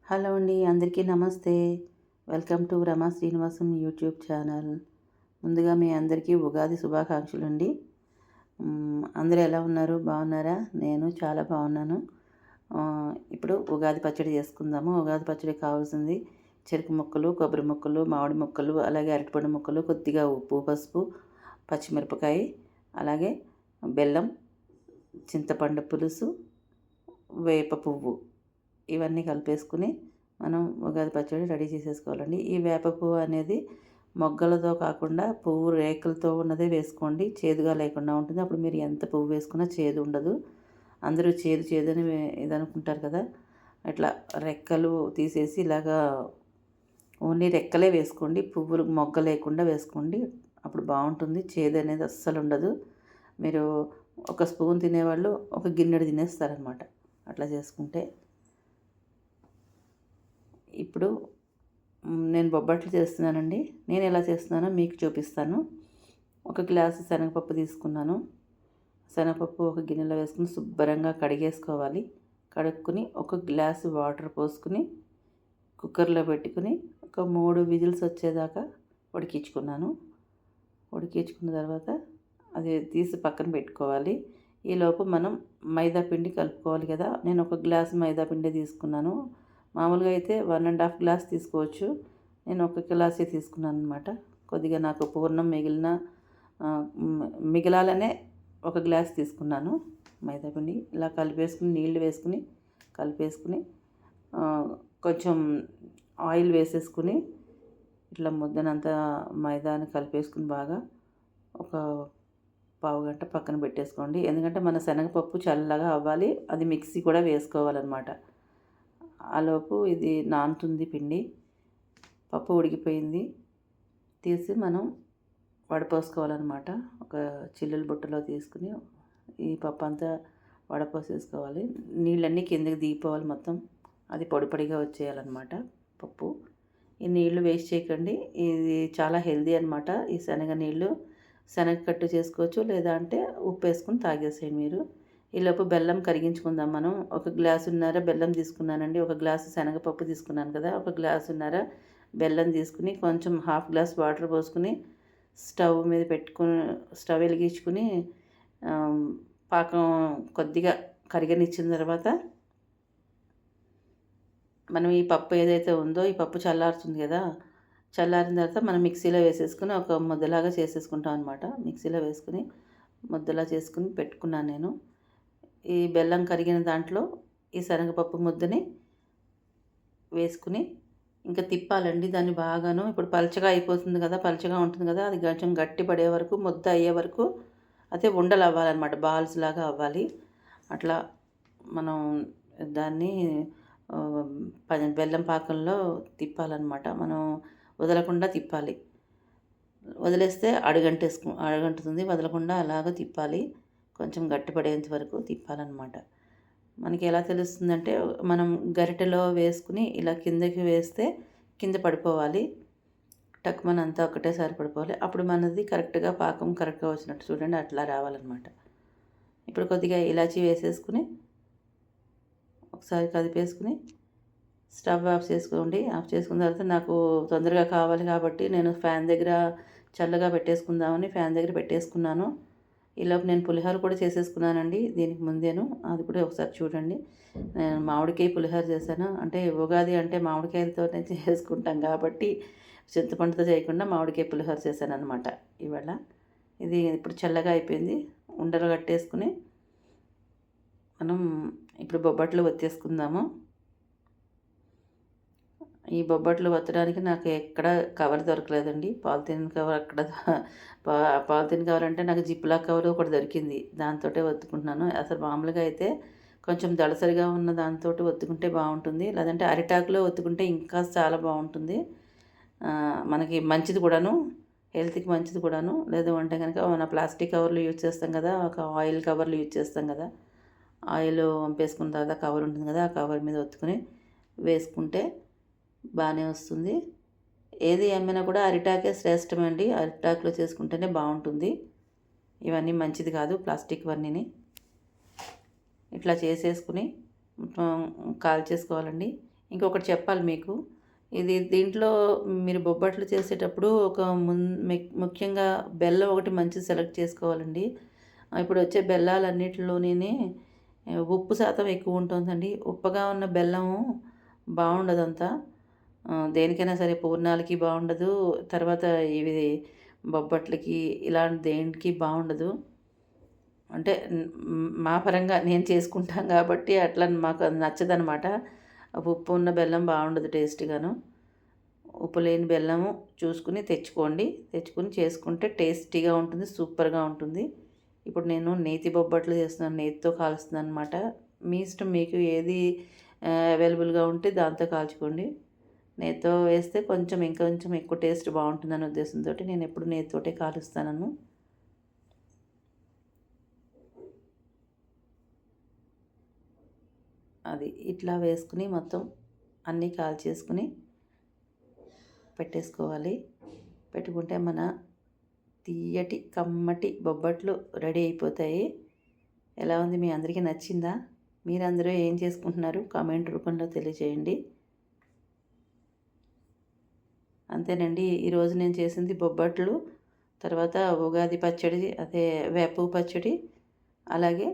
Hello అండి, అందరికీ నమస్తే. Welcome to Rama Srinivasam YouTube channel. ముందుగా మీ అందరికీ ఉగాది శుభాకాంక్షలు అండి. అందరూ ఎలా ఉన్నారు? బాగున్నారా? నేను చాలా బాగున్నాను. ఇప్పుడు ఉగాది పచ్చడి చేసుకుందాము. ఉగాది పచ్చడి కావాల్సింది చెరుకు ముక్కలు, కొబ్బరి ముక్కలు, మామిడి ముక్కలు, అలాగే అరటిపండు ముక్కలు, కొద్దిగా ఉప్పు, పసుపు, పచ్చిమిరపకాయ, అలాగే బెల్లం, చింతపండు పులుసు, వేప పువ్వు, ఇవన్నీ కలిపేసుకుని మనం ఉగాది పచ్చడి రెడీ చేసేసుకోవాలండి. ఈ వేప పువ్వు అనేది మొగ్గలతో కాకుండా పువ్వు రేకులతో ఉన్నదే వేసుకోండి, చేదుగా లేకుండా ఉంటుంది. అప్పుడు మీరు ఎంత పువ్వు వేసుకున్నా చేదు ఉండదు. అందరూ చేదు చేదని ఇది అనుకుంటారు కదా, అట్లా రెక్కలు తీసేసి ఇలాగా ఓన్లీ రెక్కలే వేసుకోండి, పువ్వులు మొగ్గ లేకుండా వేసుకోండి. అప్పుడు బాగుంటుంది, చేదు అనేది అస్సలు ఉండదు. మీరు ఒక స్పూన్ తినేవాళ్ళు ఒక గిన్నెడు తినేస్తారనమాట అట్లా చేసుకుంటే. ఇప్పుడు నేను బొబ్బట్లు చేస్తున్నానండి. నేను ఎలా చేస్తున్నానో మీకు చూపిస్తాను. ఒక గ్లాసు శనగపప్పు తీసుకున్నాను. శనగపప్పు ఒక గిన్నెలో వేసుకుని శుభ్రంగా కడిగేసుకోవాలి. కడుక్కుని ఒక గ్లాసు వాటర్ పోసుకుని కుక్కర్లో పెట్టుకుని ఒక 3 విజిల్స్ వచ్చేదాకా ఉడికించుకున్నాను. ఉడికించుకున్న తర్వాత అది తీసి పక్కన పెట్టుకోవాలి. ఈలోపు మనం మైదా పిండి కలుపుకోవాలి కదా. నేను ఒక గ్లాసు మైదా పిండి తీసుకున్నాను. మామూలుగా అయితే 1.5 గ్లాస్ తీసుకోవచ్చు. నేను 1 గ్లాసే తీసుకున్నాను అనమాట. కొద్దిగా నాకు పూర్ణం మిగలాలనే 1 గ్లాస్ తీసుకున్నాను మైదాపిండి. ఇలా కలిపేసుకుని నీళ్లు వేసుకుని కలిపేసుకుని కొంచెం ఆయిల్ వేసేసుకుని ఇట్లా ముద్దనంతా మైదాని కలిపేసుకుని బాగా ఒక పావుగంట పక్కన పెట్టేసుకోండి. ఎందుకంటే మన శనగపప్పు చల్లగా అవ్వాలి, అది మిక్సీ కూడా వేసుకోవాలన్నమాట. ఆలోపు ఇది నానుతుంది పిండి. పప్పు ఉడికిపోయింది, తీసి మనం వడపోసుకోవాలన్నమాట. ఒక చిల్లుల బుట్టలో తీసుకుని ఈ పప్పు అంతా వడపోసేసుకోవాలి. నీళ్ళన్నీ కిందకి దిగిపోవాలి మొత్తం, అది పొడి పొడిగా వచ్చేయాలన్నమాట పప్పు. ఈ నీళ్లు వేస్ట్ చేయకండి, ఇది చాలా హెల్దీ అనమాట. ఈ శనగ నీళ్ళు శనగ కట్టు చేసుకోవచ్చు, లేదా అంటే ఉప్పు వేసుకుని తాగేసేయండి మీరు. ఈలోపు బెల్లం కరిగించుకుందాం మనం. 1 గ్లాసున్నర బెల్లం తీసుకున్నానండి. 1 గ్లాసు శనగపప్పు తీసుకున్నాను కదా, 1 గ్లాసున్నర బెల్లం తీసుకుని కొంచెం 1/2 గ్లాస్ వాటర్ పోసుకుని స్టవ్ మీద పెట్టుకుని స్టవ్ వెలిగించుకుని పాకం కొద్దిగా కరిగనిచ్చిన తర్వాత మనం ఈ పప్పు ఏదైతే ఉందో ఈ పప్పు చల్లారుతుంది కదా, చల్లారిన తర్వాత మనం మిక్సీలో వేసేసుకుని ఒక ముద్దలాగా చేసేసుకుంటాం అనమాట. మిక్సీలో వేసుకుని ముద్దలా చేసుకుని పెట్టుకున్నాను నేను. ఈ బెల్లం కరిగిన దాంట్లో ఈ శనగపప్పు ముద్దని వేసుకుని ఇంకా తిప్పాలండి దాన్ని బాగాను. ఇప్పుడు పలచగా అయిపోతుంది కదా, పలచగా ఉంటుంది కదా, అది కొంచెం గట్టి పడే వరకు, ముద్ద అయ్యే వరకు అయితే ఉండలు అవ్వాలన్నమాట, బాల్స్ లాగా అవ్వాలి. అట్లా మనం దాన్ని బెల్లం పాకంలో తిప్పాలన్నమాట. మనం వదలకుండా తిప్పాలి. వదిలేస్తే అడుగంటుతుంది. వదలకుండా అలాగ తిప్పాలి, కొంచెం గట్టిపడేంత వరకు తిప్పాలన్నమాట. మనకి ఎలా తెలుస్తుందంటే మనం గరిటెలో వేసుకుని ఇలా కిందకి వేస్తే కింద పడిపోవాలి, టక్మన్ అంతా ఒకటేసారి పడిపోవాలి. అప్పుడు మనది కరెక్ట్గా పాకం కరెక్ట్గా వచ్చినట్టు చూడండి, అట్లా రావాలన్నమాట. ఇప్పుడు కొద్దిగా ఇలాచీ వేసేసుకుని ఒకసారి కదిపేసుకుని స్టవ్ ఆఫ్ చేసుకోండి. ఆఫ్ చేసుకున్న తర్వాత నాకు తొందరగా కావాలి కాబట్టి నేను ఫ్యాన్ దగ్గర చల్లగా పెట్టేసుకుందామని ఫ్యాన్ దగ్గర పెట్టేసుకున్నాను. ఈలోపు నేను పులిహోర కూడా చేసేసుకున్నానండి దీనికి ముందేను, అది కూడా ఒకసారి చూడండి. నేను మామిడికాయ పులిహోర చేశాను. అంటే ఉగాది అంటే మామిడికాయలతోనే చేసుకుంటాం కాబట్టి చింతపండుతో చేయకుండా మామిడికాయ పులిహోర చేశాను అనమాట ఇవాళ. ఇది ఇప్పుడు చల్లగా అయిపోయింది. ఉండలు కట్టేసుకుని మనం ఇప్పుడు బొబ్బట్లు వచ్చేసుకుందాము. ఈ బొబ్బట్లు వత్తడానికి నాకు ఎక్కడ కవర్ దొరకలేదండి. పాలిథిన్ కవర్ అక్కడ పాలిథిన్ కవర్ అంటే నాకు జిప్లా కవర్ ఒకటి దొరికింది, దాంతో ఒత్తుకుంటున్నాను. అసలు మామూలుగా అయితే కొంచెం దళసరిగా ఉన్న దాంతో ఒత్తుకుంటే బాగుంటుంది, లేదంటే అరిటాకులో ఒత్తుకుంటే ఇంకా చాలా బాగుంటుంది. మనకి మంచిది కూడాను, హెల్త్కి మంచిది కూడాను. లేదు అంటే కనుక మన ప్లాస్టిక్ కవర్లు యూజ్ చేస్తాం కదా, ఒక ఆయిల్ కవర్లు యూజ్ చేస్తాం కదా, ఆయిల్ వంపేసుకున్న తర్వాత కవర్ ఉంటుంది కదా, ఆ కవర్ మీద ఒత్తుకుని వేసుకుంటే బాగానే వస్తుంది. ఏది ఏమైనా కూడా అరిటాకే శ్రేష్టమండి, అరిటాకులో చేసుకుంటేనే బాగుంటుంది. ఇవన్నీ మంచిది కాదు ప్లాస్టిక్ వన్నీని. ఇట్లా చేసేసుకుని కాల్చేసుకోవాలండి. ఇంకొకటి చెప్పాలి మీకు. దీంట్లో మీరు బొబ్బట్లు చేసేటప్పుడు ఒక ముఖ్యంగా బెల్లం ఒకటి మంచిది సెలెక్ట్ చేసుకోవాలండి. ఇప్పుడు వచ్చే బెల్లాలన్నిటిలోని ఉప్పు శాతం ఎక్కువ ఉంటుందండి. ఉప్పగా ఉన్న బెల్లము బాగుండదంతా. దేనికైనా సరే పూర్ణాలకి బాగుండదు. తర్వాత ఇవి బొబ్బట్లకి ఇలాంటి దేనికి బాగుండదు. అంటే మా పరంగా నేను చేసుకుంటాం కాబట్టి అట్లా మాకు అది నచ్చదనమాట. ఉప్పు ఉన్న బెల్లం బాగుండదు టేస్ట్‌గాను. ఉప్పు లేని బెల్లము చూసుకుని తెచ్చుకొని చేసుకుంటే టేస్టీగా ఉంటుంది. సూపర్‌గా ఉంటుంది. ఇప్పుడు నేను నేతి బొబ్బట్లు చేస్తున్నాను. నేతితో కాలుస్తున్నాను అనమాట. మీ ఇష్టం, మీకు ఏది అవైలబుల్‌గా ఉంటే దాంతో కాల్చుకోండి. నేతితో వేస్తే ఇంకొంచెం ఎక్కువ టేస్ట్ బాగుంటుందనే ఉద్దేశంతో నేను ఎప్పుడు నేతితోటే కాలుస్తాను. అది ఇట్లా వేసుకుని మొత్తం అన్నీ కాల్చేసుకుని పెట్టేసుకోవాలి. పెట్టుకుంటే మన తీయటి కమ్మటి బొబ్బట్లు రెడీ అయిపోతాయి. ఎలా ఉంది, మీ అందరికీ నచ్చిందా? మీరందరూ ఏం చేసుకుంటున్నారు కామెంట్ రూపంలో తెలియజేయండి. అంతేనండి, ఈరోజు నేను చేసింది బొబ్బట్లు, తర్వాత ఉగాది పచ్చడి, అదే వేప పచ్చడి, అలాగే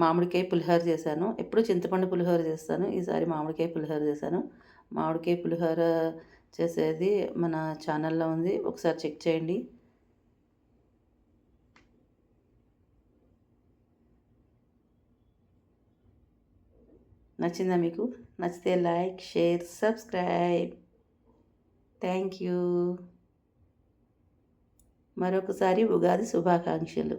మామిడికాయ పులిహోర చేశాను. ఎప్పుడు చింతపండు పులిహోర చేస్తాను, ఈసారి మామిడికాయ పులిహోర చేశాను. మామిడికాయ పులిహోర చేసేది మన ఛానల్లో ఉంది, ఒకసారి చెక్ చేయండి. నచ్చిందా మీకు? నచ్చితే like, share, subscribe. Thank you. మరొకసారి ఉగాది శుభాకాంక్షలు.